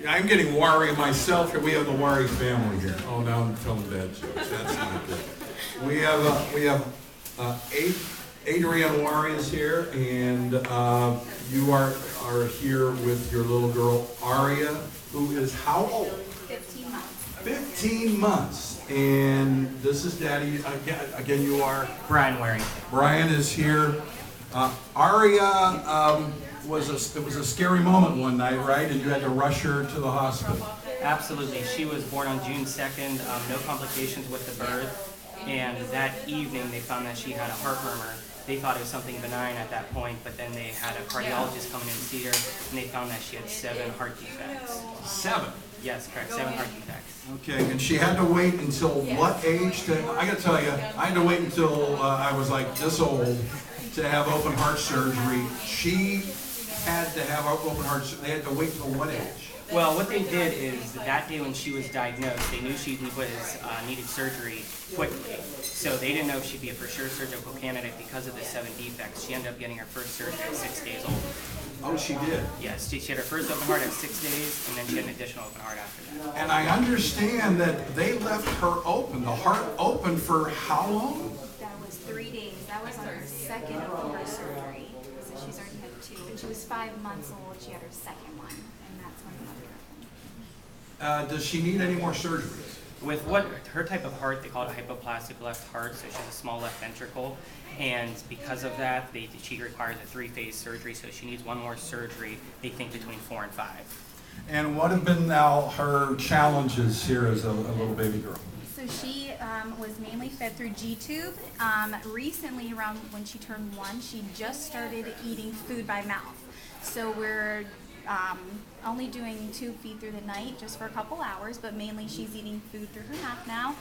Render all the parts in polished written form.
Yeah, I'm getting Wharry myself here. We have the Wharry family here. Oh, now I'm telling bad jokes. That's not good. We have Adrienne Wharry is here, and you are here with your little girl Aria, who is how old? 15 months. 15 months. And this is Daddy. Again, you are? Brian Wharry. Brian is here. Aria, it was a scary moment one night, right? And you had to rush her to the hospital. Absolutely. She was born on June 2nd, no complications with the birth. And that evening they found that she had a heart murmur. They thought it was something benign at that point, but then they had a cardiologist come in and see her, and they found that she had 7 heart defects. 7? Yes, correct, 7 heart defects. Okay, and she had to wait until what age I gotta tell you, I had to wait until I was like this old to have open heart surgery. She had to have open heart surgery. They had to wait till what age? Well, what they did is that day when she was diagnosed, they knew she needed surgery quickly. So they didn't know if she'd be a for sure surgical candidate because of the 7 defects. She ended up getting her first surgery at 6 days old. Oh, she did? Yes, she had her first open heart at 6 days, and then she had an additional open heart after that. And I understand that they left her open, the heart open for how long? That was 3 days. That was on her second open surgery. So she's already had 2. When she was 5 months old, she had her second one. And that's when the mother happened. Does she need any more surgeries? With what her type of heart, they call it a hypoplastic left heart, so she has a small left ventricle, and because of that, she requires a 3-phase surgery, so she needs 1 more surgery, they think between 4 and 5. And what have been now her challenges here as a little baby girl? So she was mainly fed through G-tube. Recently, around when she turned 1, she just started eating food by mouth. So we're only doing tube feed through the night just for a couple hours, but mainly she's eating food through her mouth now.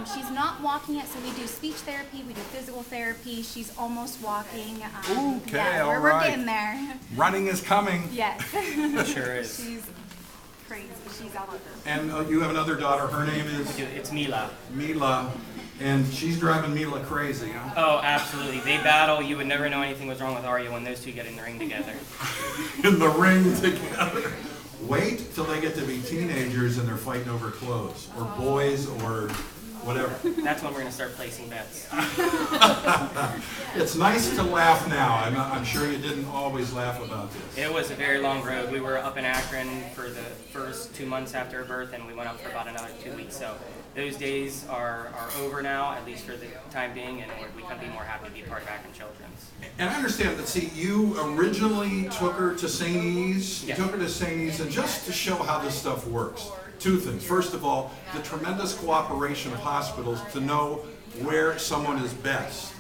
She's not walking yet, so we do speech therapy, we do physical therapy. She's almost walking. Okay, yeah, all we're right. getting there. Running is coming. Yes. It sure is. She's crazy. She's all over. And you have another daughter. Her name is? It's Mila. Mila. And she's driving Mila crazy, huh? Oh, absolutely. They battle. You would never know anything was wrong with Arya when those two get in the ring together. In the ring together. Wait till they get to be teenagers and they're fighting over clothes, or boys, or whatever. That's when we're going to start placing bets. It's nice to laugh now. I'm sure you didn't always laugh about this. It was a very long road. We were up in Akron for the first 2 months after her birth, and we went up for about another 2 weeks. So those days are over now, at least for the time being, and we couldn't be more happy to be part of Akron Children's. And I understand that, see, you originally took her to St. E's. You Yes. took her to St. E's, and just to show how this stuff works. 2 things. First of all, the tremendous cooperation of hospitals to know where someone is best.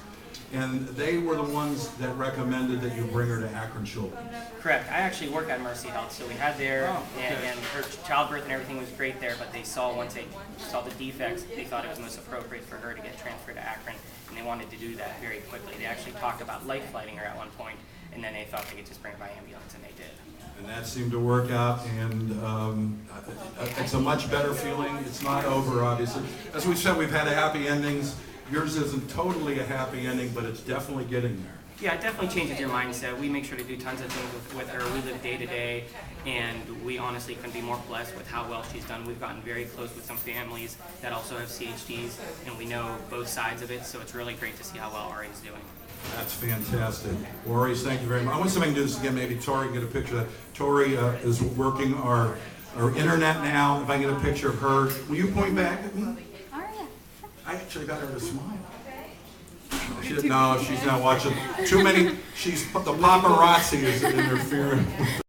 And they were the ones that recommended that you bring her to Akron Children. Correct. I actually work at Mercy Health, so we had there, Oh, okay. and her childbirth and everything was great there, but they saw, once they saw the defects, they thought it was most appropriate for her to get transferred to Akron, and they wanted to do that very quickly. They actually talked about life flighting her at one point, and then they thought they could just bring her by ambulance, and they did. And that seemed to work out, and it's a much better feeling. It's not over, obviously. As we said, we've had happy endings. Yours isn't totally a happy ending, but it's definitely getting there. Yeah, it definitely changes your mindset. We make sure to do tons of things with her. We live day to day, and we honestly couldn't be more blessed with how well she's done. We've gotten very close with some families that also have CHDs, and we know both sides of it, so it's really great to see how well Ari's doing. That's fantastic. Maurice, thank you very much. I want somebody to do this again. Maybe Tori can get a picture of that. Tori is working our internet now. If I get a picture of her, will you point back at me? All right. I actually got her to smile. No, she's not watching. Too many. The paparazzi is interfering.